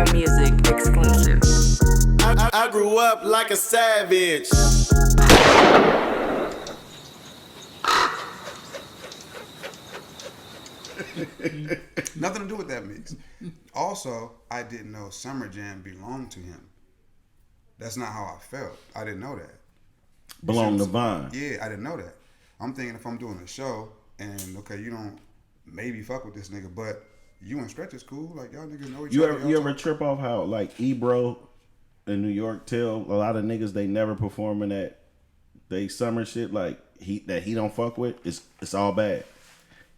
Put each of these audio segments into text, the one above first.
Real Music exclusive. I grew up like a savage. Nothing to do with that mix. Also, I didn't know Summer Jam belonged to him. That's not how I felt. I didn't know that. Belong to Vine. Yeah, I didn't know that. I'm thinking if I'm doing a show and okay, you don't maybe fuck with this nigga, but you and Stretch is cool. Like y'all niggas know each other. You ever trip off how like Ebro in New York tell a lot of niggas they never performing at they summer shit like he don't fuck with? It's all bad.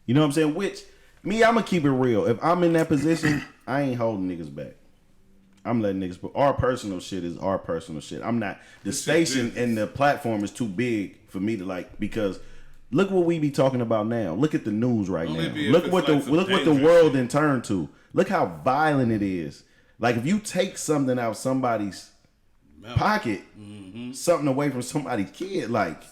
You know what I'm saying? Which me, I'ma keep it real. If I'm in that position, I ain't holding niggas back. I'm letting niggas put our personal shit is our personal shit. I'm not the station and the platform is too big for me to like because look what we be talking about now. Look at the news right now. Look what the world then turned to. Look how violent it is. Like if you take something out of somebody's pocket, something away from somebody's kid, like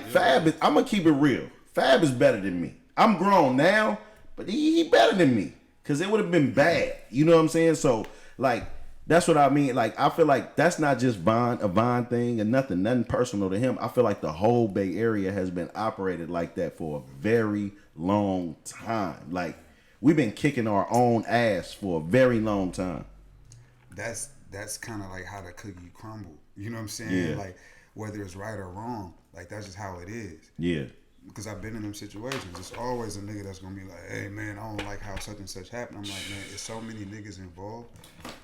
Fab is, I'm gonna keep it real. Fab is better than me. I'm grown now, but he better than me. Cause it would have been bad. You know what I'm saying? So like that's what I mean. Like I feel like that's not just a Vine thing and nothing personal to him. I feel like the whole Bay Area has been operated like that for a very long time. Like we've been kicking our own ass for a very long time. That's kind of like how the cookie crumbled. You know what I'm saying? Yeah. Like whether it's right or wrong, like that's just how it is. Yeah. Because I've been in them situations. It's always a nigga that's gonna be like, hey man, I don't like how such and such happened. I'm like, man, it's so many niggas involved.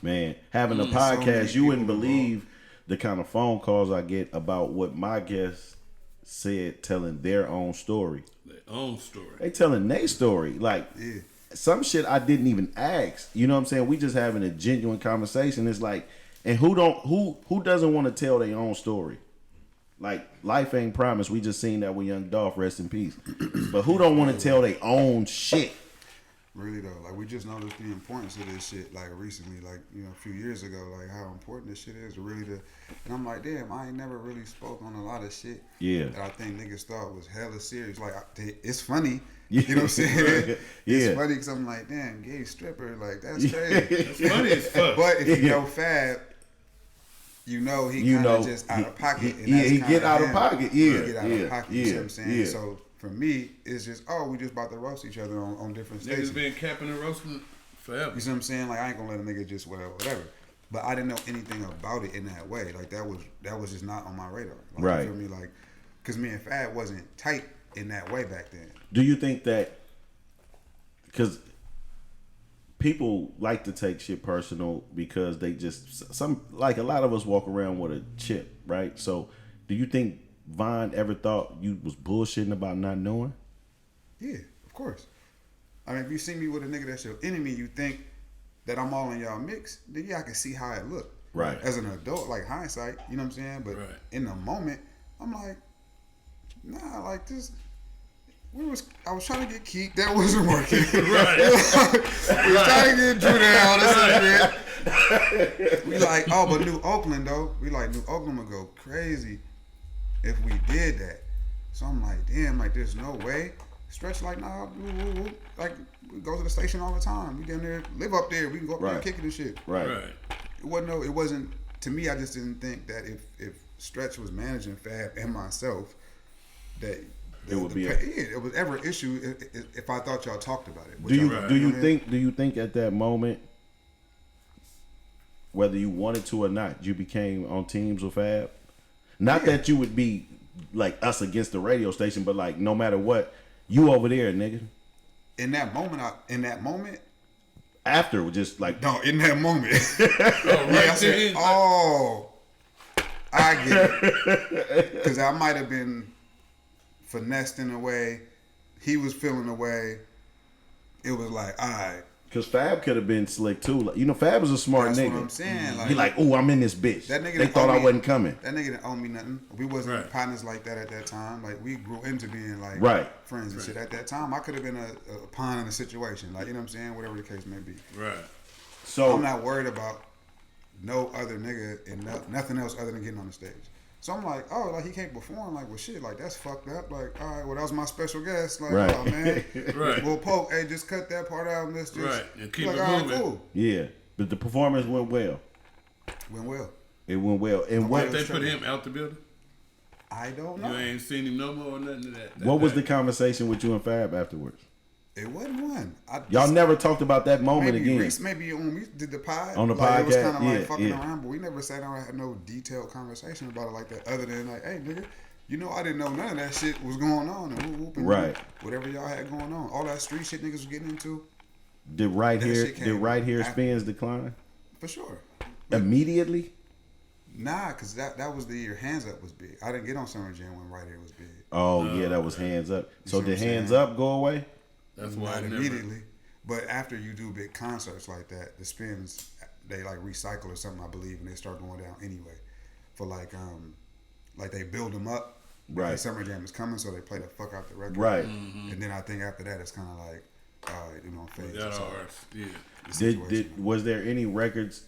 Man, having a podcast, you wouldn't believe the kind of phone calls I get about what my guests said telling their own story. Their own story. They telling their story. Like some shit I didn't even ask. You know what I'm saying? We just having a genuine conversation. It's like, and who doesn't want to tell their own story? Like life ain't promised. We just seen that with Young Dolph, rest in peace. But who don't want to tell their own shit? Really though, like we just noticed the importance of this shit like recently, like you know a few years ago, like how important this shit is really to. And I'm like, damn, I ain't never really spoke on a lot of shit. Yeah. That I think niggas thought was hella serious. Like it's funny. You know what I'm saying? It's funny because I'm like, damn, gay stripper, like that's crazy. It's funny as fuck. But if you know Fab. You know he kind of just out of pocket. He get out of pocket. Yeah, he get out of pocket. You see what I'm saying? Yeah. So for me, it's just we just about to roast each other on different stages. Niggas been capping and roasting forever. You see what I'm saying? Like I ain't gonna let a nigga just whatever. But I didn't know anything about it in that way. Like that was just not on my radar. Like, right. You feel me? Like because me and Fab wasn't tight in that way back then. Do you think that? Because people like to take shit personal because they just like a lot of us walk around with a chip, right? So, do you think Vine ever thought you was bullshitting about not knowing? Yeah, of course. I mean, if you see me with a nigga that's your enemy, you think that I'm all in y'all mix, then yeah, I can see how it looked. Right. As an adult, like hindsight, you know what I'm saying? But in the moment, I'm like, nah, like this. I was trying to get Keith, that wasn't working. Right. We was trying to get Drew down, this shit. We like, but New Oakland though, we like New Oakland would go crazy if we did that. So I'm like, damn, like there's no way. Stretch like, nah, like we go to the station all the time. We down there, live up there. We can go up there and kick it and shit. Right. It wasn't. To me, I just didn't think that if Stretch was managing Fab and myself, that. It would be it was ever an issue if I thought y'all talked about it. Do you think at that moment, whether you wanted to or not, you became on teams with Fab? Not that you would be like us against the radio station, but like no matter what, you over there, nigga. In that moment. After just like no, in that moment. I said, I get it, because I might have been. Finessed in a way, he was feeling a way. It was like, all right. Because Fab could have been slick too. Like, you know, Fab was a smart nigga. That's what I'm saying. Like, he like, oh, I'm in this bitch. That nigga they thought I wasn't coming. That nigga didn't owe me nothing. We wasn't partners like that at that time. Like we grew into being like friends and shit. At that time, I could have been a pawn in a situation. Like you know what I'm saying? Whatever the case may be. Right. So I'm not worried about no other nigga and nothing else other than getting on the stage. So I'm like, like he can't perform. Like, well, shit, like that's fucked up. Like, all right, well, that was my special guest. Like, oh man, right. Well, Poke, hey, just cut that part out and let's just and keep like, it all moving. right, cool. Yeah. But the performance went well. Went well. It went well. And Like what they put him out the building? I don't You know. ain't seen him no more or nothing of that. what was the conversation with you and Fab afterwards? It wasn't one. Y'all never talked about that moment maybe again. Maybe when we did the pod. On the like, it was podcast, kind of like yeah, fucking yeah. around, but we never sat down and had no detailed conversation about it like that. Other than like, hey, nigga, you know, I didn't know none of that shit was going on, and whoop, and Right. whatever y'all had going on, all that street shit niggas was getting into, Did right here after. spins decline for sure. immediately? Nah, cause that was the year Hands Up was big. I didn't get on Summer Jam when Right Here was big. Oh yeah, that was Hands Up. So see did what I'm Hands saying? Up go away? That's why Not I never. immediately, but after you do big concerts like that, the spins they like recycle or something, I believe, and they start going down anyway. For like they build them up. Right. Because Summer Jam is coming, so they play the fuck out the record. Right. And then I think after that, it's kind of like, all right, you know, phase. Got So ours. Yeah. the situation. Did was there any records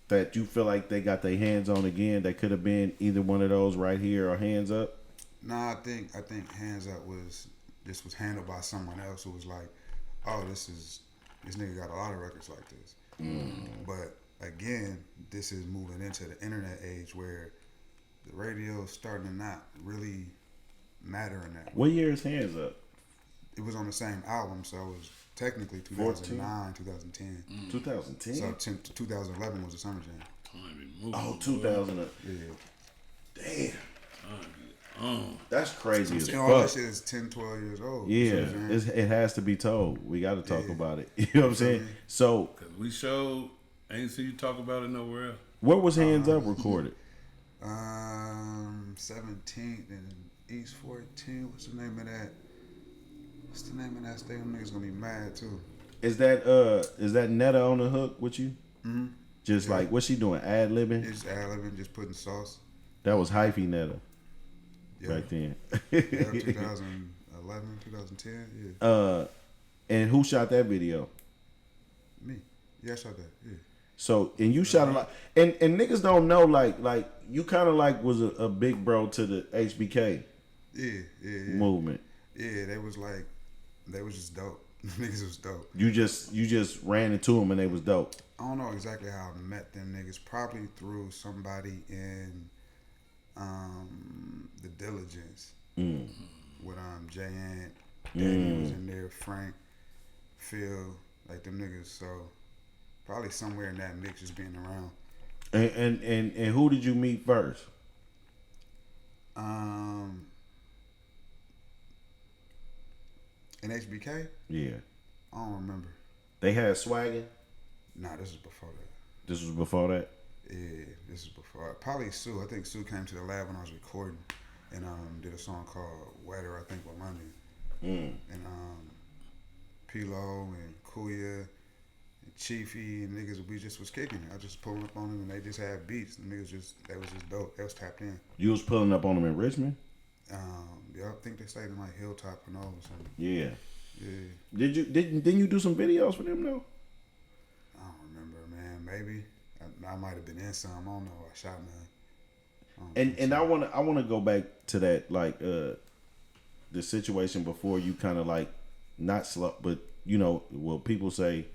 that you feel like they got their hands on again that could have been either one of those Right Here or Hands Up? Nah, I think Hands Up was handled by someone else who was like, oh, this nigga got a lot of records like this. But again, this is moving into the internet age where the radio is starting to not really matter in that. What year is Hands Up? It was on the same album, so it was technically 2009, 2010. 2010. So 2011 was the Summer Jam. Time be moving, Oh, boy. 2000. Yeah. Damn. Oh, that's crazy as And all that fuck. shit is 10, 12 years old. Yeah, You know what I'm saying? it has to be told. We got to talk Yeah. about it. You know what I'm saying? So, because we showed, ain't see you talk about it nowhere else. where was Hands Up recorded? 17th and East 14. What's the name of that? What's the name of that state? Them niggas gonna be mad too. Is that Netta on the hook with you? Mm-hmm. Just like what's she doing? Ad libbing? It's ad-libbing, just putting sauce. That was hyphy Netta Yeah. back then. Yeah, 2011, 2010. Yeah. And who shot that video? Me. Yeah, I shot that. Yeah. So and you shot a lot, and niggas don't know like you kind of like was a big bro to the HBK Yeah. movement. Yeah, they was just dope. Niggas was dope. You just ran into them and they was dope. I don't know exactly how I met them niggas. Probably through somebody in the Diligence with Jay Ant. Danny was in there. Frank, Phil, like them niggas. So probably somewhere in that mix, just being around. And who did you meet first? In HBK, Yeah, I don't remember. they had swagging. Nah, this was before that. This was before that. Yeah, this is before. Probably Sue. I think Sue came to the lab when I was recording and did a song called Weather, I think, with London. And Pilo and Kuya and Chiefy and niggas, we just was kicking it. I just pulling up on them and they just had beats. The niggas they was just dope. They was tapped in. You was pulling up on them in Richmond. Yeah, I think they stayed in like Hilltop and all or something. Yeah. Yeah, Didn't you do some videos for them though? I don't remember, man. Maybe I might have been in some. I don't know. I shot none. And I wanna go back to that like the situation before you kind of like not slow, but you know, well people say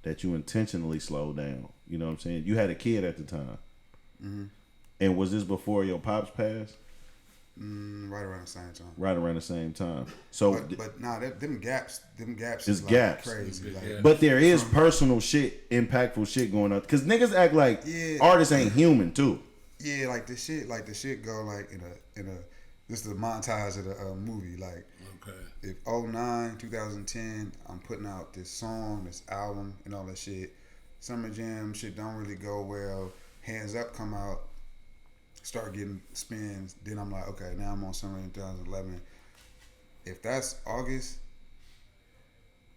that you intentionally slowed down. You know what I'm saying? You had a kid at the time, and was this before your pops passed? Right around the same time. Right around the same time. So, But nah, them gaps It's is like gaps. crazy. Like, Yeah. but there is personal shit, impactful shit going on. Cause niggas act like Yeah. artists ain't human too. yeah, like the shit go like in a this is the montage of the movie. Like Okay. if 2009, 2010, I'm putting out this song, this album, and all that shit. Summer Jam shit don't really go well. Hands Up come out, start getting spins. Then I'm like, okay, now I'm on Summer in 2011. If that's August,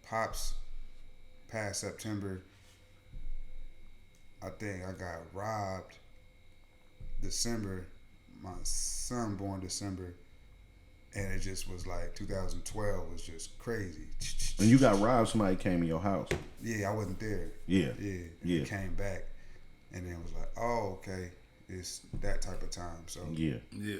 Pops past September, I think I got robbed December. My son born December. And it just was like 2012 was just crazy. And you got robbed, somebody came in your house. Yeah, I wasn't there. Yeah. Yeah. And Yeah. it came back. And then it was like, oh, okay. It's that type of time. So Yeah. Yeah.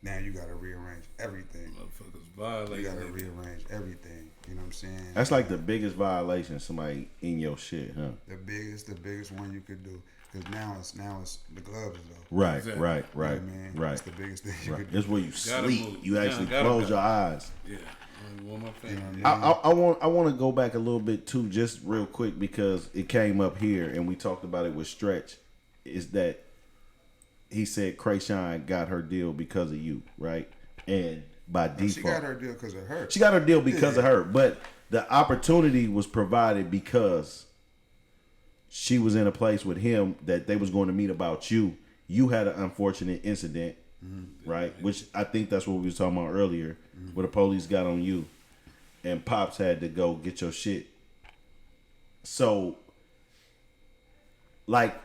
now you gotta rearrange everything. Motherfuckers You violating gotta it. rearrange everything. You know what I'm saying? That's like the biggest violation, somebody in your shit, huh? the biggest one you could do. Because now it's the gloves though. Right, Exactly. right, You know right, what I mean? right. That's the biggest thing you Right. could do. That's where you Gotta sleep. move. You Yeah, actually gotta close go. your eyes. Yeah. I want my You know family. what I mean? I want to go back a little bit too, just real quick, because it came up here and we talked about it with Stretch. Is that he said Kreayshawn got her deal because of you, right? And by default, She got her deal because of her. She got her deal because of her, but the opportunity was provided because she was in a place with him that they was going to meet about you. You had an unfortunate incident, right? Which I think that's what we was talking about earlier, where the police got on you, and Pops had to go get your shit. So, like,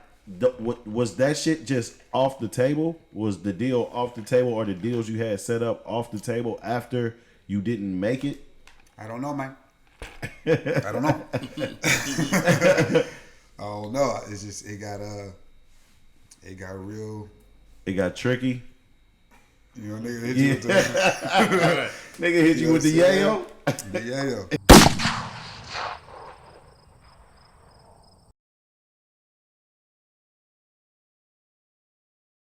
was that shit just off the table? Was the deal off the table, or the deals you had set up off the table after you didn't make it? I don't know, man. I don't know. I don't know. It's just it got real. It got tricky. You know, nigga hit you with the Nigga hit you with the yayo. The yayo.